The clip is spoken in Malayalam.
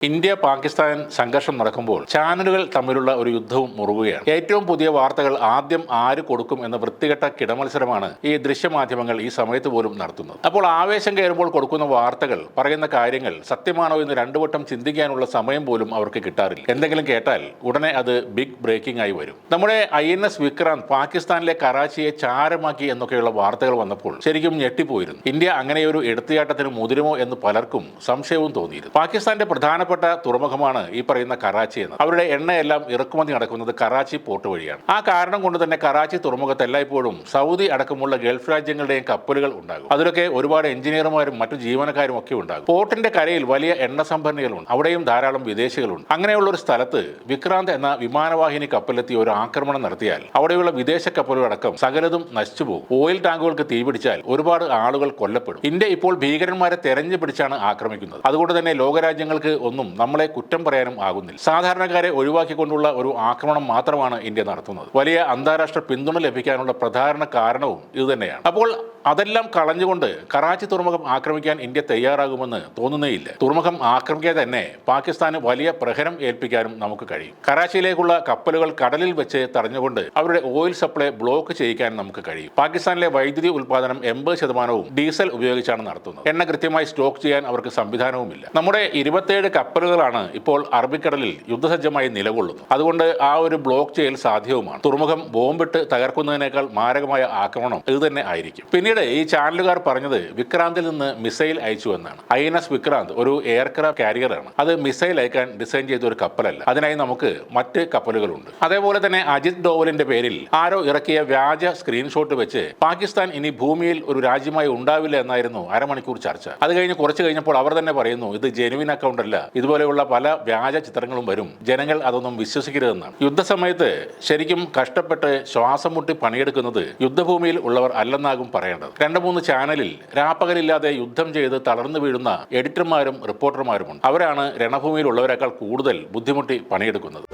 ഇന്ത്യ പാകിസ്ഥാൻ സംഘർഷം നടക്കുമ്പോൾ ചാനലുകൾ തമ്മിലുള്ള ഒരു യുദ്ധവും മുറുകുകയാണ്. ഏറ്റവും പുതിയ വാർത്തകൾ ആദ്യം ആര് കൊടുക്കും എന്ന വൃത്തികെട്ട കിടമത്സരമാണ് ഈ ദൃശ്യമാധ്യമങ്ങൾ ഈ സമയത്ത് പോലും നടത്തുന്നത്. അപ്പോൾ ആവേശം കയറുമ്പോൾ കൊടുക്കുന്ന വാർത്തകൾ, പറയുന്ന കാര്യങ്ങൾ സത്യമാണോ എന്ന് രണ്ടുവട്ടം ചിന്തിക്കാനുള്ള സമയം പോലും അവർക്ക് കിട്ടാറില്ല. എന്തെങ്കിലും കേട്ടാൽ ഉടനെ അത് ബിഗ് ബ്രേക്കിംഗ് ആയി വരും. നമ്മുടെ INS വിക്രാന്ത് പാകിസ്ഥാനിലെ കറാച്ചിയെ ചാരമാക്കി എന്നൊക്കെയുള്ള വാർത്തകൾ വന്നപ്പോൾ ശരിക്കും ഞെട്ടിപ്പോയിരുന്നു. ഇന്ത്യ അങ്ങനെയൊരു എടുത്തുചാട്ടത്തിന് മുതിരുമോ എന്ന് പലർക്കും സംശയവും തോന്നിയിരുന്നു. പാകിസ്ഥാന്റെ പ്രധാനപ്പെട്ട തുറമുഖമാണ് ഈ പറയുന്ന കറാച്ചി എന്ന്. അവരുടെ എണ്ണയെല്ലാം ഇറക്കുമതി നടക്കുന്നത് കറാച്ചി പോർട്ട് വഴിയാണ്. ആ കാരണം കൊണ്ട് തന്നെ കറാച്ചി തുറമുഖത്ത് എല്ലായ്പ്പോഴും സൗദി അടക്കമുള്ള ഗൾഫ് രാജ്യങ്ങളുടെയും കപ്പലുകൾ ഉണ്ടാകും. അതിലൊക്കെ ഒരുപാട് എഞ്ചിനീയർമാരും മറ്റു ജീവനക്കാരും ഒക്കെ ഉണ്ടാകും. പോർട്ടിന്റെ കരയിൽ വലിയ എണ്ണ സംഭരണികളുണ്ട്. അവിടെയും ധാരാളം വിദേശികളുണ്ട്. അങ്ങനെയുള്ള ഒരു സ്ഥലത്ത് വിക്രാന്ത് എന്ന വിമാനവാഹിനി കപ്പലെത്തി ഒരു ആക്രമണം നടത്തിയാൽ അവിടെയുള്ള വിദേശ കപ്പലുകളടക്കം സകലതും നശിച്ചു പോകും. ഓയിൽ ടാങ്കുകൾക്ക് തീപിടിച്ചാൽ ഒരുപാട് ആളുകൾ കൊല്ലപ്പെടും. ഇന്ത്യ ഇപ്പോൾ ഭീകരന്മാരെ തെരഞ്ഞു പിടിച്ചാണ് ആക്രമിക്കുന്നത്. അതുകൊണ്ട് തന്നെ ലോകരാജ്യങ്ങൾക്ക് ഒന്നും നമ്മളെ കുറ്റം പറയാനും ആകുന്നില്ല. സാധാരണക്കാരെ ഒഴിവാക്കിക്കൊണ്ടുള്ള ഒരു ആക്രമണം മാത്രമാണ് ഇന്ത്യ നടത്തുന്നത്. വലിയ അന്താരാഷ്ട്ര പിന്തുണ ലഭിക്കാനുള്ള പ്രധാന കാരണവും ഇതുതന്നെയാണ്. അപ്പോൾ അതെല്ലാം കളഞ്ഞുകൊണ്ട് കറാച്ചി തുറമുഖം ആക്രമിക്കാൻ ഇന്ത്യ തയ്യാറാകുമെന്ന് തോന്നുന്നേയില്ല. തുറമുഖം ആക്രമിക്കാതെ തന്നെ പാകിസ്ഥാന് വലിയ പ്രഹരം ഏൽപ്പിക്കാനും നമുക്ക് കഴിയും. കറാച്ചിയിലേക്കുള്ള കപ്പലുകൾ കടലിൽ വെച്ച് തടഞ്ഞുകൊണ്ട് അവരുടെ ഓയിൽ സപ്ലൈ ബ്ലോക്ക് ചെയ്യിക്കാൻ നമുക്ക് കഴിയും. പാകിസ്ഥാനിലെ വൈദ്യുതി ഉൽപ്പാദനം 80% ഡീസൽ ഉപയോഗിച്ചാണ് നടത്തുന്നത്. എണ്ണ കൃത്യമായി സ്റ്റോക്ക് ചെയ്യാൻ അവർക്ക് സംവിധാനവുമില്ല. നമ്മുടെ 27 കപ്പലുകളാണ് ഇപ്പോൾ അറബിക്കടലിൽ യുദ്ധസജ്ജമായി നിലകൊള്ളുന്നത്. അതുകൊണ്ട് ആ ഒരു ബ്ലോക്ക് ചെയ്യൽ സാധ്യവുമാണ്. തുറമുഖം ബോംബിട്ട് തകർക്കുന്നതിനേക്കാൾ മാരകമായ ആക്രമണം ഇത് തന്നെ ആയിരിക്കും. പിന്നീട് ഈ ചാനലുകാർ പറഞ്ഞത് വിക്രാന്തിൽ നിന്ന് മിസൈൽ അയച്ചു എന്നാണ്. INS വിക്രാന്ത് ഒരു എയർക്രാഫ്റ്റ് കാരിയറാണ്. അത് മിസൈൽ അയക്കാൻ ഡിസൈൻ ചെയ്ത ഒരു കപ്പലല്ല. അതിനായി നമുക്ക് മറ്റ് കപ്പലുകളുണ്ട്. അതേപോലെ തന്നെ അജിത് ഡോവലിന്റെ പേരിൽ ആരോ ഇറക്കിയ വ്യാജ സ്ക്രീൻഷോട്ട് വെച്ച് പാകിസ്ഥാൻ ഇനി ഭൂമിയിൽ ഒരു രാജ്യമായി ഉണ്ടാവില്ല എന്നായിരുന്നു അരമണിക്കൂർ ചർച്ച. അത് കഴിഞ്ഞ് കുറച്ച് കഴിഞ്ഞപ്പോൾ അവർ തന്നെ പറയുന്നു, ഇത് ജെനുവിൻ അക്കൗണ്ട് അല്ല, ഇതുപോലെയുള്ള പല വ്യാജ ചിത്രങ്ങളും വരും, ജനങ്ങൾ അതൊന്നും വിശ്വസിക്കരുതെന്നാണ്. യുദ്ധസമയത്ത് ശരിക്കും കഷ്ടപ്പെട്ട് ശ്വാസം മുട്ടി പണിയെടുക്കുന്നത് യുദ്ധഭൂമിയിൽ ഉള്ളവർ അല്ലെന്നാകും പറയേണ്ടത്. 2-3 ചാനലിൽ രാപ്പകലില്ലാതെ യുദ്ധം ചെയ്ത് തളർന്നു വീഴുന്ന എഡിറ്റർമാരും റിപ്പോർട്ടർമാരുമുണ്ട്. അവരാണ് രണഭൂമിയിൽ ഉള്ളവരെക്കാൾ കൂടുതൽ ബുദ്ധിമുട്ടി പണിയെടുക്കുന്നത്.